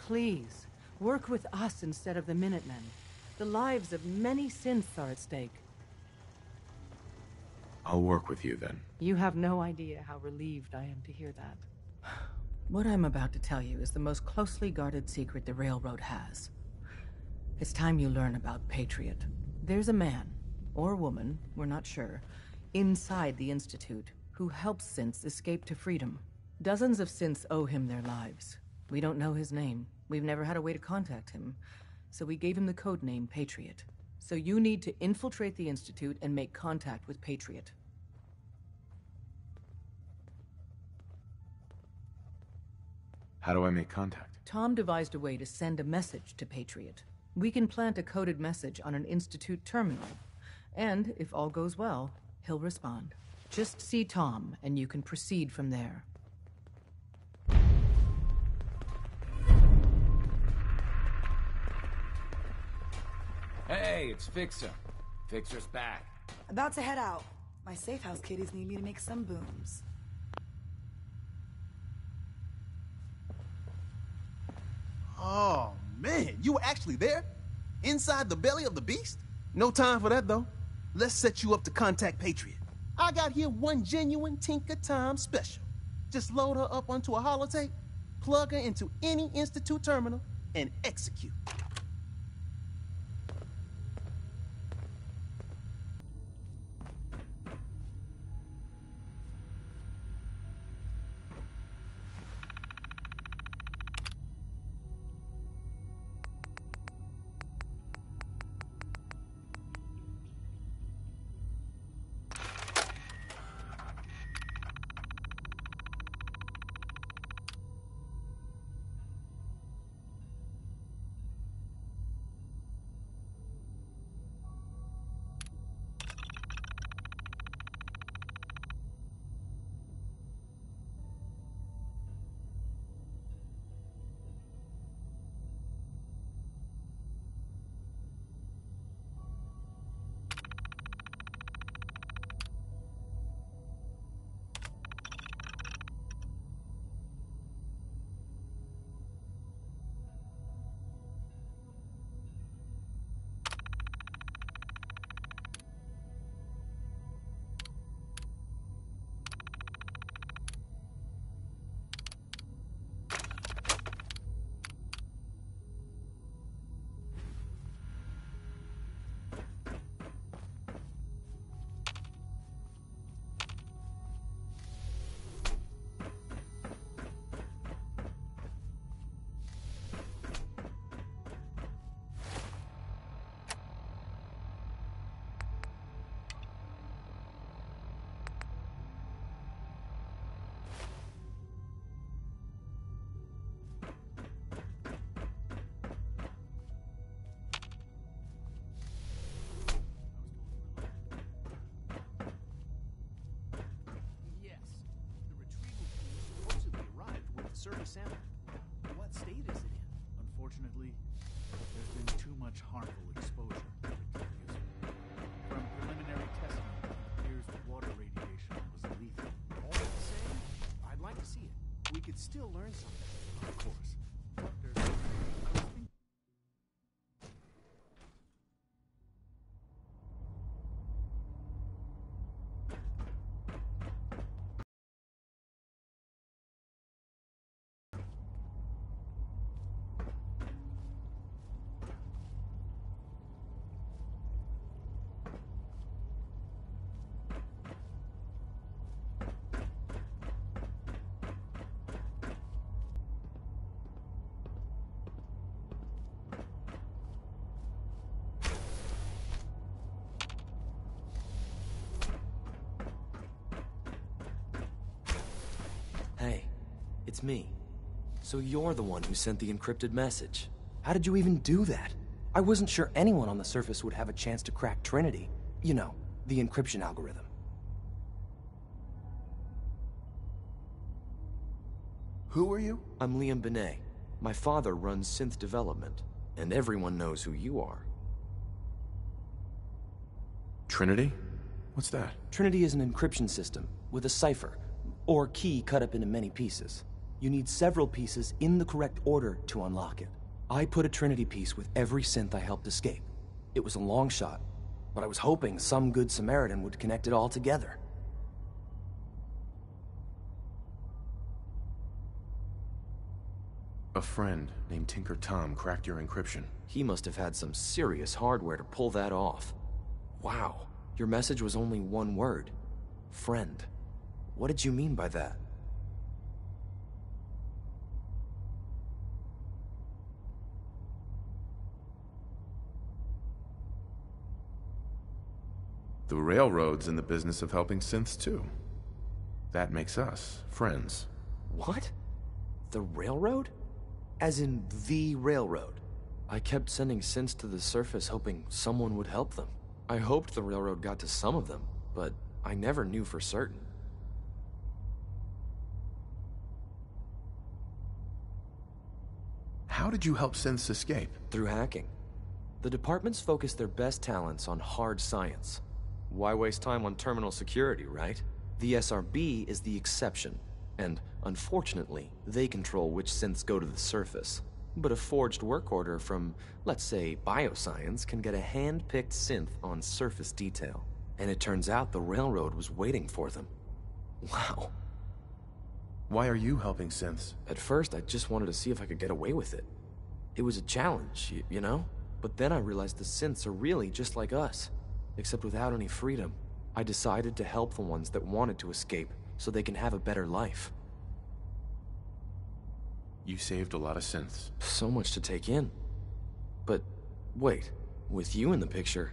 Please, work with us instead of the Minutemen. The lives of many synths are at stake. I'll work with you then. You have no idea how relieved I am to hear that. What I'm about to tell you is the most closely guarded secret the Railroad has. It's time you learn about Patriot. There's a man, or woman, we're not sure, inside the Institute, who helps synths escape to freedom. Dozens of synths owe him their lives. We don't know his name. We've never had a way to contact him. So we gave him the codename Patriot. So you need to infiltrate the Institute and make contact with Patriot. How do I make contact? Tom devised a way to send a message to Patriot. We can plant a coded message on an Institute terminal. And, if all goes well, he'll respond. Just see Tom, and you can proceed from there. Hey, it's Fixer. Fixer's back. About to head out. My safe house kiddies need me to make some booms. Oh, man, you were actually there? Inside the belly of the beast? No time for that, though. Let's set you up to contact Patriot. I got here one genuine Tinker Time special. Just load her up onto a holotape, plug her into any Institute terminal, and execute. Surface sample. What state is it in? Unfortunately, there's been too much harmful exposure to the user. From preliminary testing, it appears the water radiation was lethal. All the same, I'd like to see it. We could still learn something, of course. But there's Hey, it's me. So you're the one who sent the encrypted message. How did you even do that? I wasn't sure anyone on the surface would have a chance to crack Trinity. You know, the encryption algorithm. Who are you? I'm Liam Benet. My father runs synth development, and everyone knows who you are. Trinity? What's that? Trinity is an encryption system with a cipher, or key cut up into many pieces. You need several pieces in the correct order to unlock it. I put a Trinity piece with every synth I helped escape. It was a long shot, but I was hoping some good Samaritan would connect it all together. A friend named Tinker Tom cracked your encryption. He must have had some serious hardware to pull that off. Wow, your message was only one word. Friend. What did you mean by that? The Railroad's in the business of helping synths too. That makes us friends. What? The Railroad? As in the Railroad? I kept sending synths to the surface hoping someone would help them. I hoped the Railroad got to some of them, but I never knew for certain. How did you help synths escape? Through hacking. The departments focus their best talents on hard science. Why waste time on terminal security, right? The SRB is the exception, and unfortunately, they control which synths go to the surface. But a forged work order from, let's say, bioscience can get a hand-picked synth on surface detail. And it turns out the Railroad was waiting for them. Wow. Why are you helping synths? At first, I just wanted to see if I could get away with it. It was a challenge, you know? But then I realized the synths are really just like us, except without any freedom. I decided to help the ones that wanted to escape so they can have a better life. You saved a lot of synths. So much to take in. But wait, with you in the picture,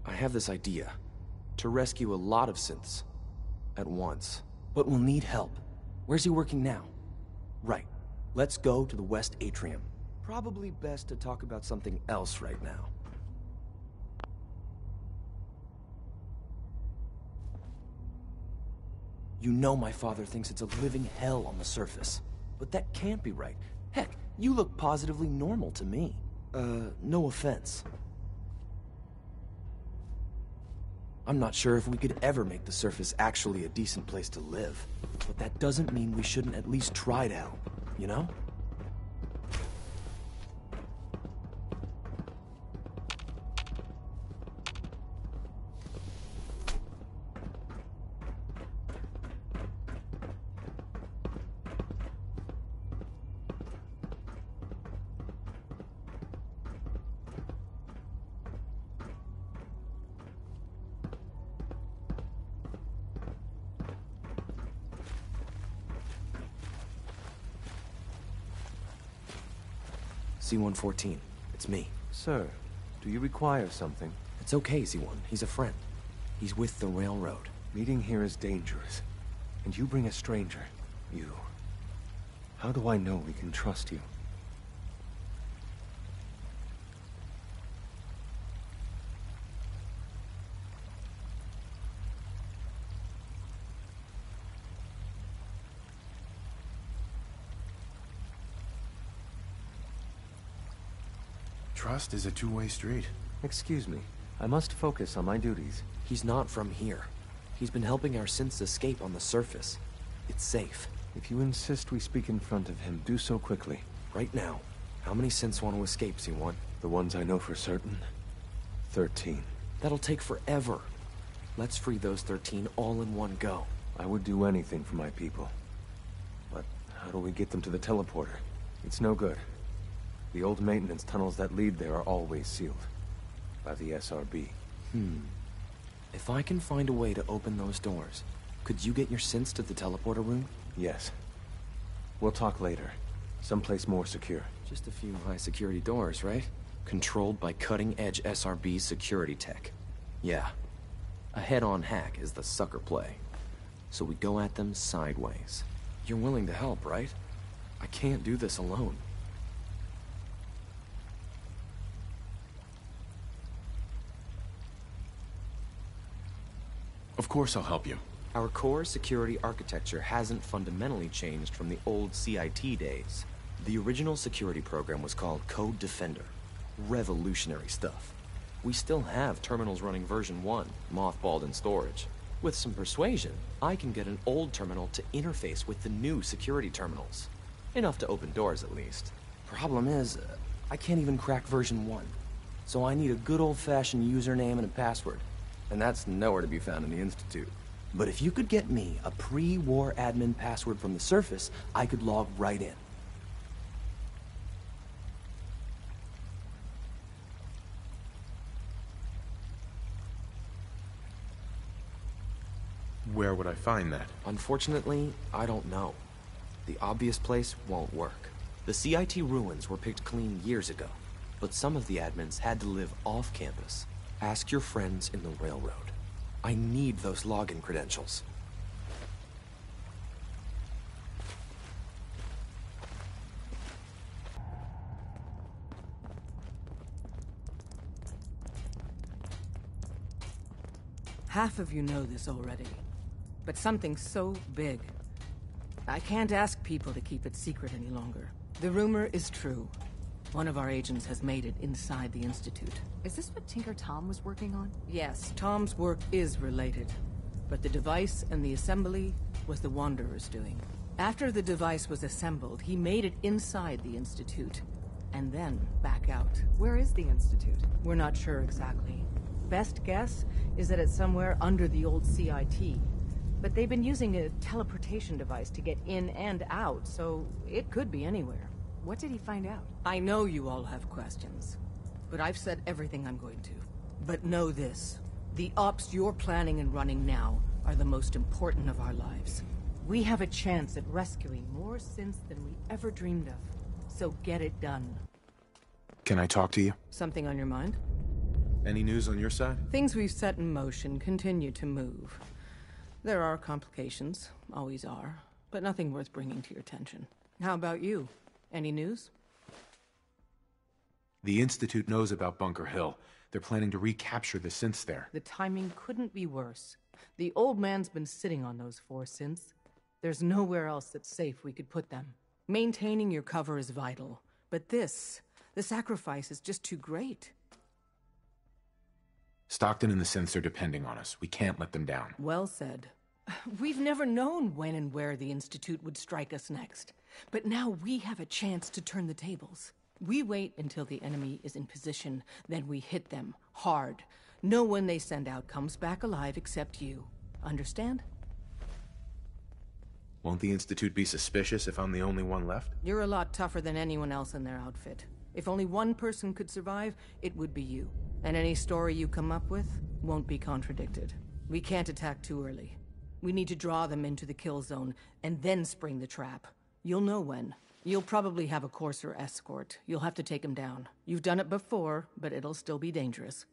I have this idea. To rescue a lot of synths at once. But we'll need help. Where's he working now? Right. Let's go to the West Atrium. Probably best to talk about something else right now. You know my father thinks it's a living hell on the surface. But that can't be right. Heck, you look positively normal to me. No offense. I'm not sure if we could ever make the surface actually a decent place to live. But that doesn't mean we shouldn't at least try to help, you know? C-114. It's me. Sir, do you require something? It's okay, Z-1. He's a friend. He's with the Railroad. Meeting here is dangerous. And you bring a stranger. You. How do I know we can trust you? Trust is a two-way street. Excuse me. I must focus on my duties. He's not from here. He's been helping our synths escape on the surface. It's safe. If you insist we speak in front of him, do so quickly. Right now, how many synths want to escape, C1? The ones I know for certain? 13. That'll take forever. Let's free those 13 all in one go. I would do anything for my people. But how do we get them to the teleporter? It's no good. The old maintenance tunnels that lead there are always sealed. By the SRB. If I can find a way to open those doors, could you get your synths to the teleporter room? Yes. We'll talk later. Someplace more secure. Just a few high-security doors, right? Controlled by cutting-edge SRB security tech. Yeah. A head-on hack is the sucker play. So we go at them sideways. You're willing to help, right? I can't do this alone. Of course I'll help you. Our core security architecture hasn't fundamentally changed from the old CIT days. The original security program was called Code Defender. Revolutionary stuff. We still have terminals running version 1, mothballed in storage. With some persuasion, I can get an old terminal to interface with the new security terminals. Enough to open doors, at least. Problem is, I can't even crack version 1. So I need a good old-fashioned username and a password. And that's nowhere to be found in the Institute. But if you could get me a pre-war admin password from the surface, I could log right in. Where would I find that? Unfortunately, I don't know. The obvious place won't work. The CIT ruins were picked clean years ago, but some of the admins had to live off campus. Ask your friends in the railroad. I need those login credentials. Half of you know this already, but something so big. I can't ask people to keep it secret any longer. The rumor is true. One of our agents has made it inside the Institute. Is this what Tinker Tom was working on? Yes, Tom's work is related, but the device and the assembly was the Wanderer's doing. After the device was assembled, he made it inside the Institute, and then back out. Where is the Institute? We're not sure exactly. Best guess is that it's somewhere under the old CIT. But they've been using a teleportation device to get in and out, so it could be anywhere. What did he find out? I know you all have questions, but I've said everything I'm going to. But know this, the ops you're planning and running now are the most important of our lives. We have a chance at rescuing more synths than we ever dreamed of, so get it done. Can I talk to you? Something on your mind? Any news on your side? Things we've set in motion continue to move. There are complications, always are, but nothing worth bringing to your attention. How about you? Any news? The Institute knows about Bunker Hill. They're planning to recapture the synths there. The timing couldn't be worse. The old man's been sitting on those 4 synths. There's nowhere else that's safe we could put them. Maintaining your cover is vital, but the sacrifice is just too great. Stockton and the synths are depending on us. We can't let them down. Well said. We've never known when and where the Institute would strike us next. But now we have a chance to turn the tables. We wait until the enemy is in position, then we hit them, hard. No one they send out comes back alive except you. Understand? Won't the Institute be suspicious if I'm the only one left? You're a lot tougher than anyone else in their outfit. If only one person could survive, it would be you. And any story you come up with won't be contradicted. We can't attack too early. We need to draw them into the kill zone, and then spring the trap. You'll know when. You'll probably have a Courser escort. You'll have to take him down. You've done it before, but it'll still be dangerous.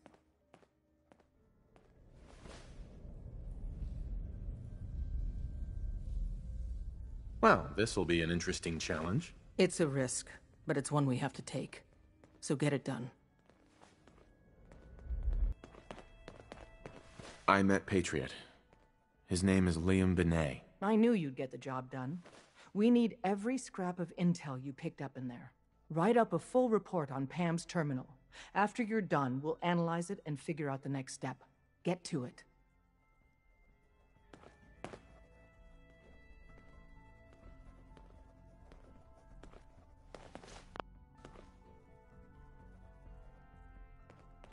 Well, this'll be an interesting challenge. It's a risk, but it's one we have to take. So get it done. I met Patriot. His name is Liam Benet. I knew you'd get the job done. We need every scrap of intel you picked up in there. Write up a full report on Pam's terminal. After you're done, we'll analyze it and figure out the next step. Get to it.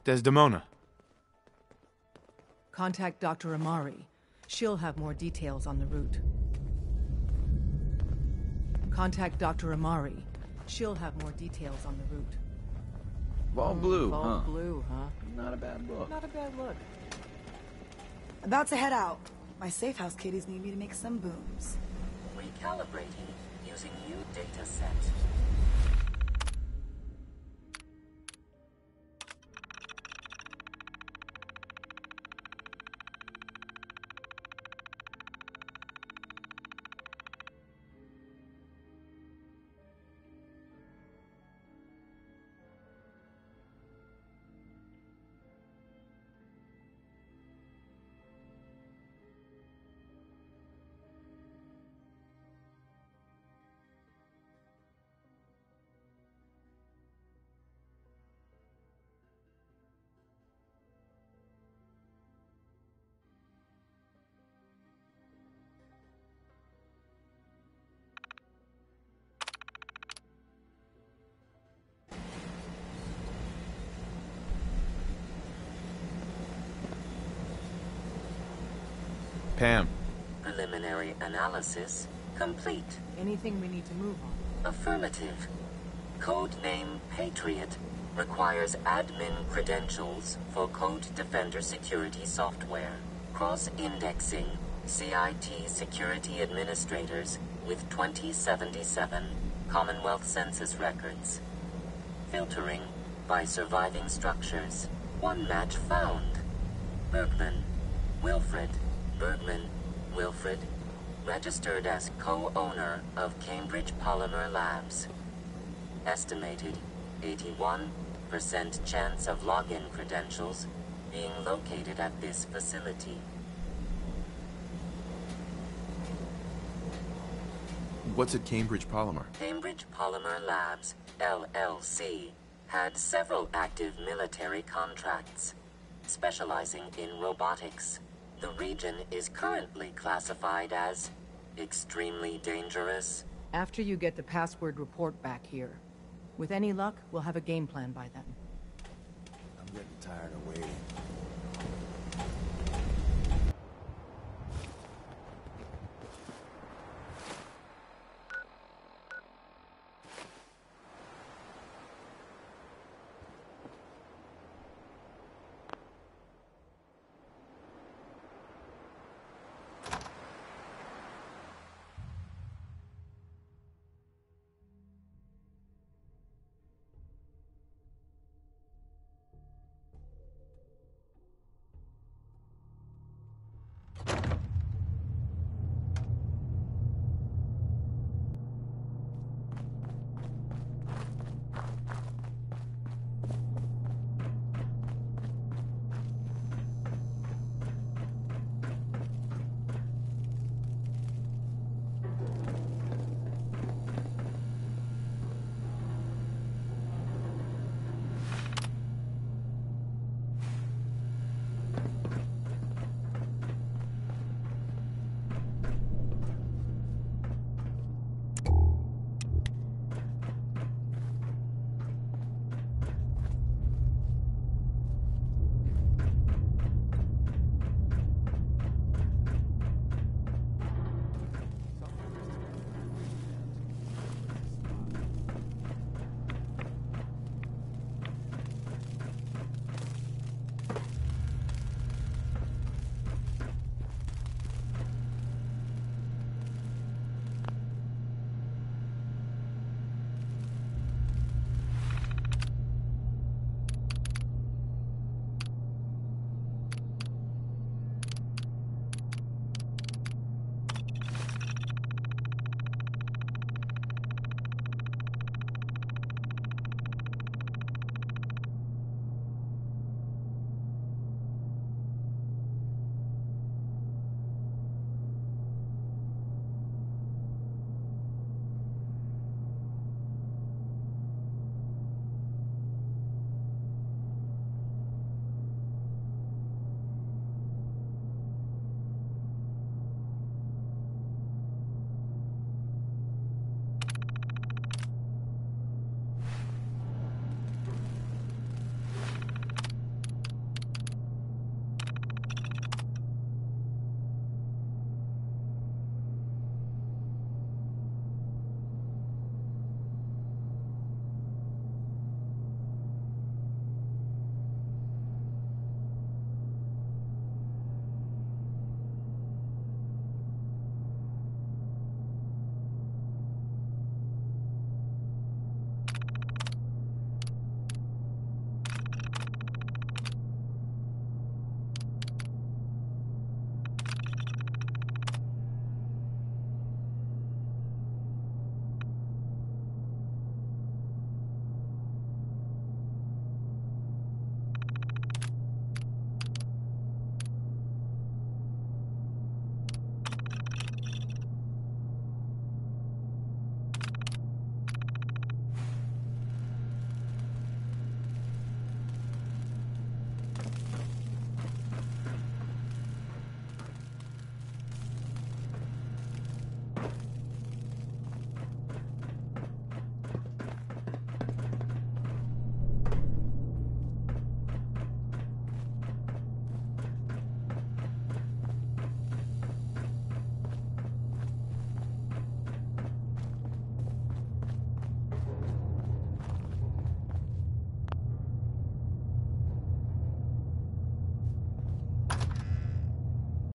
Desdemona. Contact Dr. Amari. She'll have more details on the route. Contact Dr. Amari. She'll have more details on the route. Ball blue, All huh? blue, huh? Not a bad look. Not a bad look. About to head out. My safe house kitties need me to make some booms. Recalibrating using new data set. Pam. Preliminary analysis complete. Anything we need to move on? Affirmative. Codename Patriot requires admin credentials for Code Defender security software. Cross-indexing CIT security administrators with 2077 Commonwealth Census records. Filtering by surviving structures. One match found. Bergman. Wilfred. Bergman. Wilfred. Registered as co-owner of Cambridge Polymer Labs. Estimated 81% chance of login credentials being located at this facility. What's at Cambridge Polymer? Cambridge Polymer Labs, LLC, had several active military contracts, specializing in robotics. The region is currently classified as extremely dangerous. After you get the password report back here. With any luck, we'll have a game plan by then. I'm getting tired of waiting.